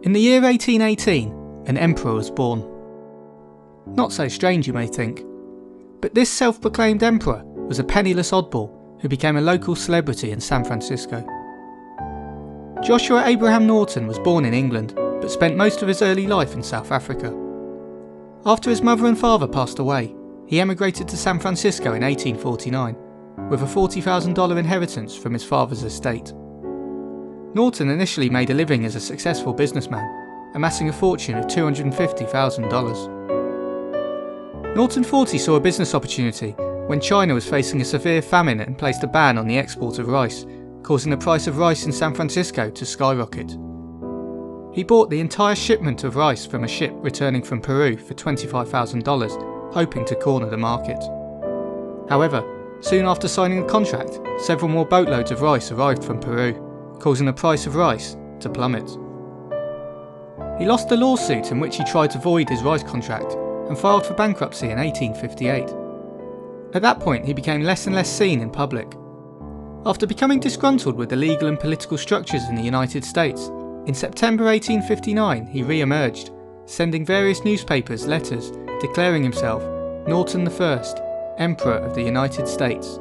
In the year 1818, an emperor was born. Not so strange, you may think, but this self-proclaimed emperor was a penniless oddball who became a local celebrity in San Francisco. Joshua Abraham Norton was born in England, but spent most of his early life in South Africa. After his mother and father passed away, he emigrated to San Francisco in 1849, with a $40,000 inheritance from his father's estate. Norton initially made a living as a successful businessman, amassing a fortune of $250,000. Norton thought he saw a business opportunity when China was facing a severe famine and placed a ban on the export of rice, causing the price of rice in San Francisco to skyrocket. He bought the entire shipment of rice from a ship returning from Peru for $25,000, hoping to corner the market. However, soon after signing the contract, several more boatloads of rice arrived from Peru, causing the price of rice to plummet. He lost a lawsuit in which he tried to void his rice contract and filed for bankruptcy in 1858. At that point, he became less and less seen in public. After becoming disgruntled with the legal and political structures in the United States, in September 1859 he re-emerged, sending various newspapers letters declaring himself Norton I, Emperor of the United States.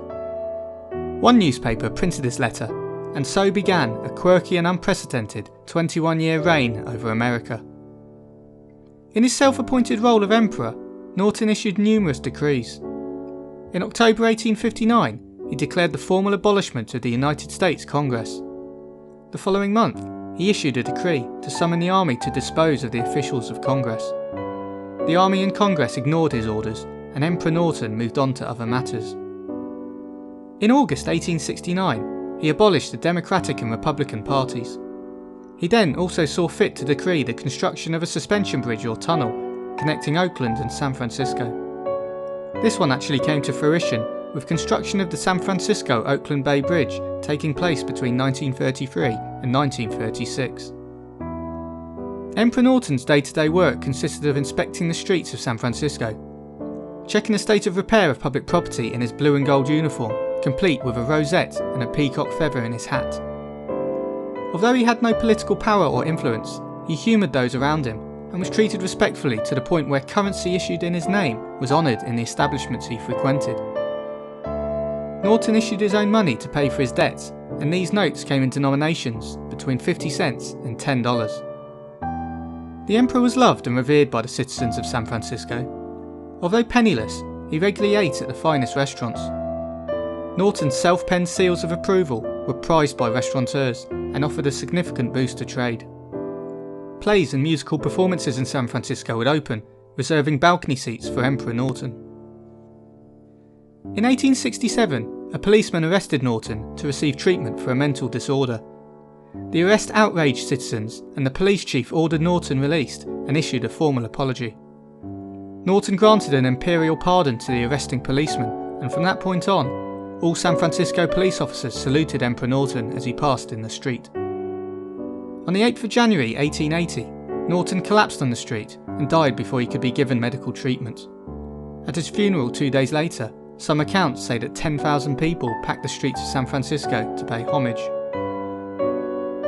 One newspaper printed this letter, and so began a quirky and unprecedented 21-year reign over America. In his self-appointed role of emperor, Norton issued numerous decrees. In October 1859, he declared the formal abolishment of the United States Congress. The following month, he issued a decree to summon the army to dispose of the officials of Congress. The army and Congress ignored his orders, and Emperor Norton moved on to other matters. In August 1869, he abolished the Democratic and Republican parties. He then also saw fit to decree the construction of a suspension bridge or tunnel connecting Oakland and San Francisco. This one actually came to fruition with construction of the San Francisco-Oakland Bay Bridge taking place between 1933 and 1936. Emperor Norton's day-to-day work consisted of inspecting the streets of San Francisco, checking the state of repair of public property in his blue and gold uniform, complete with a rosette and a peacock feather in his hat. Although he had no political power or influence, he humoured those around him and was treated respectfully to the point where currency issued in his name was honoured in the establishments he frequented. Norton issued his own money to pay for his debts, and these notes came in denominations between 50 cents and $10. The emperor was loved and revered by the citizens of San Francisco. Although penniless, he regularly ate at the finest restaurants. Norton's self-penned seals of approval were prized by restaurateurs and offered a significant boost to trade. Plays and musical performances in San Francisco would open, reserving balcony seats for Emperor Norton. In 1867, a policeman arrested Norton to receive treatment for a mental disorder. The arrest outraged citizens, and the police chief ordered Norton released and issued a formal apology. Norton granted an imperial pardon to the arresting policeman, and from that point on, all San Francisco police officers saluted Emperor Norton as he passed in the street. On the 8th of January 1880, Norton collapsed on the street and died before he could be given medical treatment. At his funeral 2 days later, some accounts say that 10,000 people packed the streets of San Francisco to pay homage.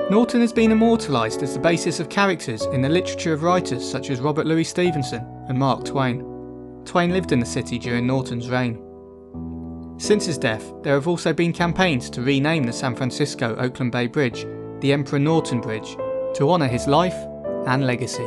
Norton has been immortalised as the basis of characters in the literature of writers such as Robert Louis Stevenson and Mark Twain. Twain lived in the city during Norton's reign. Since his death, there have also been campaigns to rename the San Francisco-Oakland Bay Bridge the Emperor Norton Bridge to honour his life and legacy.